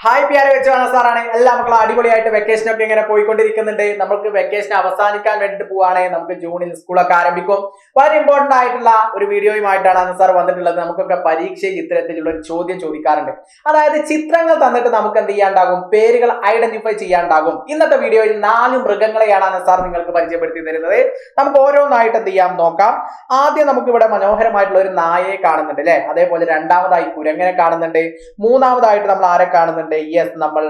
Hi പ്യാരെ വെച്ചാണ് സാറാണ് എല്ലാ മക്കളും അടിപൊളിയായിട്ട് വെക്കേഷൻ ഒക്കെ ഇങ്ങനെ പോയിക്കൊണ്ടിരിക്കുന്നുണ്ട്. നമുക്ക് വെക്കേഷൻ അവസാനിക്കാൻ വേണ്ടിട്ട് പോവാണ്. നമുക്ക് ജൂണിൽ സ്കൂളൊക്കെ ആരംഭിക്കും. വളരെ ഇമ്പോർട്ടന്റ് ആയിട്ടുള്ള ഒരു വീഡിയോയുമായിട്ടാണ് സാർ വന്നിട്ടുള്ളത്. നമുക്കൊക്കെ പരീക്ഷയിൽ ഇത്തരത്തിലുള്ള ഒരു ചോദ്യം ചോദിക്കാറുണ്ട്. അതായത് ചിത്രങ്ങൾ തന്നിട്ട് നമുക്ക് എന്ത് ചെയ്യാണ്ടാകും, പേരുകൾ ഐഡന്റിഫൈ ചെയ്യാണ്ടാകും. ഇന്നത്തെ വീഡിയോയിൽ 4 മൃഗങ്ങളെയാണ് സാർ നിങ്ങൾക്ക് പരിചയപ്പെടുത്തി തരുന്നത്. നമുക്ക് ഓരോന്നായിട്ട് എന്ത് ചെയ്യാം നോക്കാം. ആദ്യം നമുക്ക് ഇവിടെ മനോഹരമായിട്ടുള്ള ഒരു നായയെ കാണുന്നുണ്ട് അല്ലെ. അതേപോലെ രണ്ടാമതായി കുരങ്ങനെ കാണുന്നുണ്ട്. മൂന്നാമതായിട്ട് നമ്മൾ ആരെ കാണുന്നുണ്ട്? യെസ്, നമ്മൾ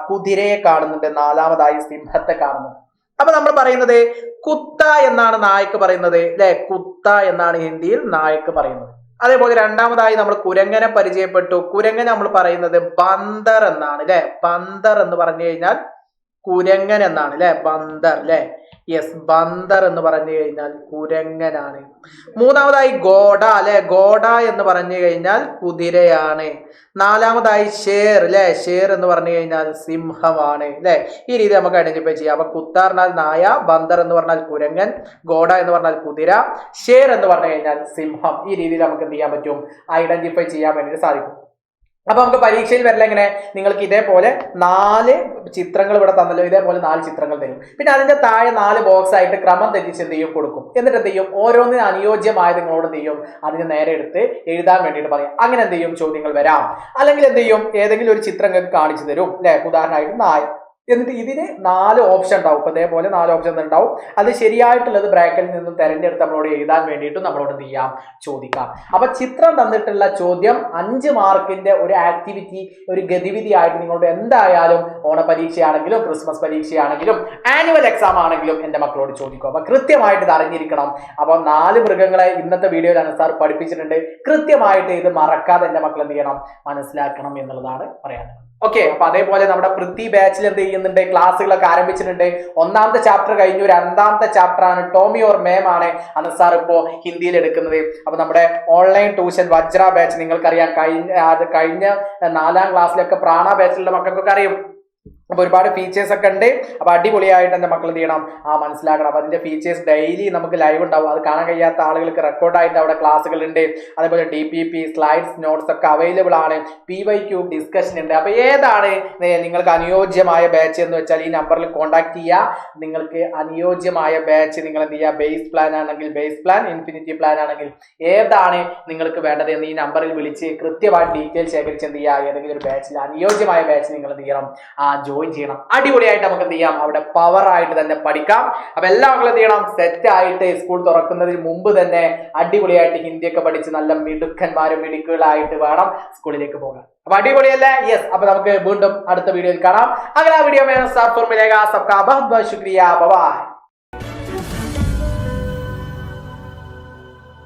കുതിരയെ കാണുന്നുണ്ട്. നാലാമതായി സിംഹത്തെ കാണുന്നുണ്ട്. അപ്പൊ നമ്മൾ പറയുന്നത് കുത്ത എന്നാണ് നായക്ക് പറയുന്നത് അല്ലെ. കുത്ത എന്നാണ് ഹിന്ദിയിൽ നായക്ക് പറയുന്നത്. അതേപോലെ രണ്ടാമതായി നമ്മൾ കുരങ്ങനെ പരിചയപ്പെട്ടു. കുരങ്ങൻ നമ്മൾ പറയുന്നത് ബന്ദർ എന്നാണ് അല്ലെ. ബന്ദർ എന്ന് പറഞ്ഞു കഴിഞ്ഞാൽ കുരങ്ങൻ എന്നാണ് അല്ലെ. ബന്ദർ അല്ലെ. യെസ്, ബന്ദർ എന്ന് പറഞ്ഞു കഴിഞ്ഞാൽ കുരങ്ങനാണ്. മൂന്നാമതായി ഗോഡ അല്ലെ. ഗോഡ എന്ന് പറഞ്ഞു കഴിഞ്ഞാൽ കുതിരയാണ്. നാലാമതായി ഷേർ അല്ലെ. ഷേർ എന്ന് പറഞ്ഞു കഴിഞ്ഞാൽ സിംഹമാണ് അല്ലെ. ഈ രീതി നമുക്ക് ഐഡന്റിഫൈ ചെയ്യാം. അപ്പൊ കുത്ത പറഞ്ഞാൽ നായ, ബന്ദർ എന്ന് പറഞ്ഞാൽ കുരങ്ങൻ, ഗോഡ എന്ന് പറഞ്ഞാൽ കുതിര, ഷേർ എന്ന് പറഞ്ഞു കഴിഞ്ഞാൽ സിംഹം. ഈ രീതിയിൽ നമുക്ക് എന്ത് ചെയ്യാൻ പറ്റും, ഐഡന്റിഫൈ ചെയ്യാൻ വേണ്ടിയിട്ട് സാധിക്കും. അപ്പൊ നമുക്ക് പരീക്ഷയിൽ വരില്ല എങ്ങനെ, നിങ്ങൾക്ക് ഇതേപോലെ 4 ചിത്രങ്ങൾ ഇവിടെ തന്നല്ലോ, ഇതേപോലെ 4 ചിത്രങ്ങൾ തരും. പിന്നെ അതിന്റെ താഴെ 4 ബോക്സ് ആയിട്ട് ക്രമം തെറ്റിച്ച് എന്ത് ചെയ്യും കൊടുക്കും. എന്നിട്ട് എന്ത് ചെയ്യും, ഓരോന്നിനും അനുയോജ്യമായത് നിങ്ങളോട് എന്ത് ചെയ്യും, അതിന് നേരെ എടുത്ത് എഴുതാൻ വേണ്ടിയിട്ട് പറയാം. അങ്ങനെ എന്ത് ചെയ്യും, ചോദ്യങ്ങൾ വരാം. അല്ലെങ്കിൽ എന്ത് ചെയ്യും, ഏതെങ്കിലും ഒരു ചിത്രം കാണിച്ചു തരും അല്ലെ. ഉദാഹരണമായിട്ട് നായ. എന്നിട്ട് ഇതിന് 4 ഓപ്ഷൻ ഉണ്ടാവും. ഇപ്പൊ ഇതേപോലെ 4 ഓപ്ഷൻ ഉണ്ടാവും. അത് ശരിയായിട്ടുള്ളത് ബ്രാക്കറ്റിൽ നിന്നും തെരഞ്ഞെടുത്ത് നമ്മളോട് എഴുതാൻ വേണ്ടിയിട്ട് നമ്മളോട് എന്ത് ചെയ്യാം, ചോദിക്കാം. അപ്പൊ ചിത്രം തന്നിട്ടുള്ള ചോദ്യം 5 മാർക്കിന്റെ ഒരു ആക്ടിവിറ്റി, ഒരു ഗതിവിധി ആയിട്ട് നിങ്ങളോട് എന്തായാലും ഓണപരീക്ഷയാണെങ്കിലും ക്രിസ്മസ് പരീക്ഷയാണെങ്കിലും ആനുവൽ എക്സാം ആണെങ്കിലും എന്റെ മക്കളോട് ചോദിക്കും. അപ്പൊ കൃത്യമായിട്ട് ഇത് അറിഞ്ഞിരിക്കണം. അപ്പൊ 4 മൃഗങ്ങളെ ഇന്നത്തെ വീഡിയോയിലാണ് സാർ പഠിപ്പിച്ചിട്ടുണ്ട്. കൃത്യമായിട്ട് ഇത് മറക്കാതെ എന്റെ മക്കൾ എന്ത് ചെയ്യണം, മനസ്സിലാക്കണം എന്നുള്ളതാണ് പറയാനുള്ളത്. ഓക്കെ, അപ്പൊ അതേപോലെ നമ്മുടെ പൃഥ്വി ബാച്ചിൽ എന്ത് ചെയ്യുന്നുണ്ട്, ക്ലാസ്സുകളൊക്കെ ആരംഭിച്ചിട്ടുണ്ട്. 1ാമത്തെ ചാപ്റ്റർ കഴിഞ്ഞു. 2ാമത്തെ ചാപ്റ്റർ ആണ് ടോമി ഓർ മേം ആണ് അന്ന് സാർ ഇപ്പോ ഹിന്ദിയിൽ എടുക്കുന്നത്. അപ്പൊ നമ്മുടെ ഓൺലൈൻ ട്യൂഷൻ വജ്ര ബാച്ച് നിങ്ങൾക്കറിയാം. കഴിഞ്ഞ 4ാം ക്ലാസ്സിലൊക്കെ പ്രാണ ബാച്ചിലുള്ള മക്കൾക്കൊക്കെ അറിയും. അപ്പൊ ഒരുപാട് ഫീച്ചേഴ്സ് ഒക്കെ ഉണ്ട്. അപ്പൊ അടിപൊളിയായിട്ട് എന്റെ മക്കൾ എന്ത് ചെയ്യണം, മനസ്സിലാക്കണം. അപ്പൊ അതിന്റെ ഫീച്ചേഴ്സ് ഡെയിലി നമുക്ക് ലൈവ് ഉണ്ടാവും. അത് കാണാൻ കഴിയാത്ത ആളുകൾക്ക് റെക്കോർഡായിട്ട് അവിടെ ക്ലാസ്സുകൾ ഉണ്ട്. അതേപോലെ DPP സ്ലൈഡ്സ് നോട്ട്സ് ഒക്കെ അവൈലബിൾ ആണ്. PYQ ഡിസ്കഷൻ ഉണ്ട്. അപ്പൊ ഏതാണ് നിങ്ങൾക്ക് അനുയോജ്യമായ ബാച്ച് എന്ന് വെച്ചാൽ ഈ നമ്പറിൽ കോൺടാക്ട് ചെയ്യുക. നിങ്ങൾക്ക് അനുയോജ്യമായ ബാച്ച് നിങ്ങൾ എന്ത് ചെയ്യുക, ബേസ് പ്ലാൻ ആണെങ്കിൽ ബേസ് പ്ലാൻ, ഇൻഫിനിറ്റി പ്ലാൻ ആണെങ്കിൽ ഏതാണ് നിങ്ങൾക്ക് വേണ്ടത് എന്ന് ഈ നമ്പറിൽ വിളിച്ച് കൃത്യമായിട്ട് ഡീറ്റെയിൽ ശേഖരിച്ച് എന്ത് ചെയ്യുക, ഏതെങ്കിലും ഒരു ബാച്ചിൽ അനുയോജ്യമായ ബാച്ച് നിങ്ങൾ എന്ത് ചെയ്യണം, ജോയിൻ ചെയ്യണം. അടിപൊളിയായിട്ട് നമുക്ക് എന്ത് ചെയ്യാം, അവിടെ പവർ ആയിട്ട് തന്നെ പഠിക്കാം. അപ്പൊ എല്ലാ മക്കളും എന്ത് ചെയ്യണം, സെറ്റ് ആയിട്ട് സ്കൂൾ തുറക്കുന്നതിന് മുമ്പ് തന്നെ അടിപൊളിയായിട്ട് ഹിന്ദിയൊക്കെ പഠിച്ച് നല്ല മിടുക്കന്മാരും മിടുക്കുകളായിട്ട് വേണം സ്കൂളിലേക്ക് പോകാൻ. അപ്പൊ അടിപൊളിയല്ലേ? യെസ്. അപ്പൊ നമുക്ക് വീണ്ടും അടുത്ത വീഡിയോയിൽ കാണാം. അങ്ങനെ ആ വീഡിയോ में साथ मिलेगा। सबका बहुत बहुत शुक्रिया। Bye bye.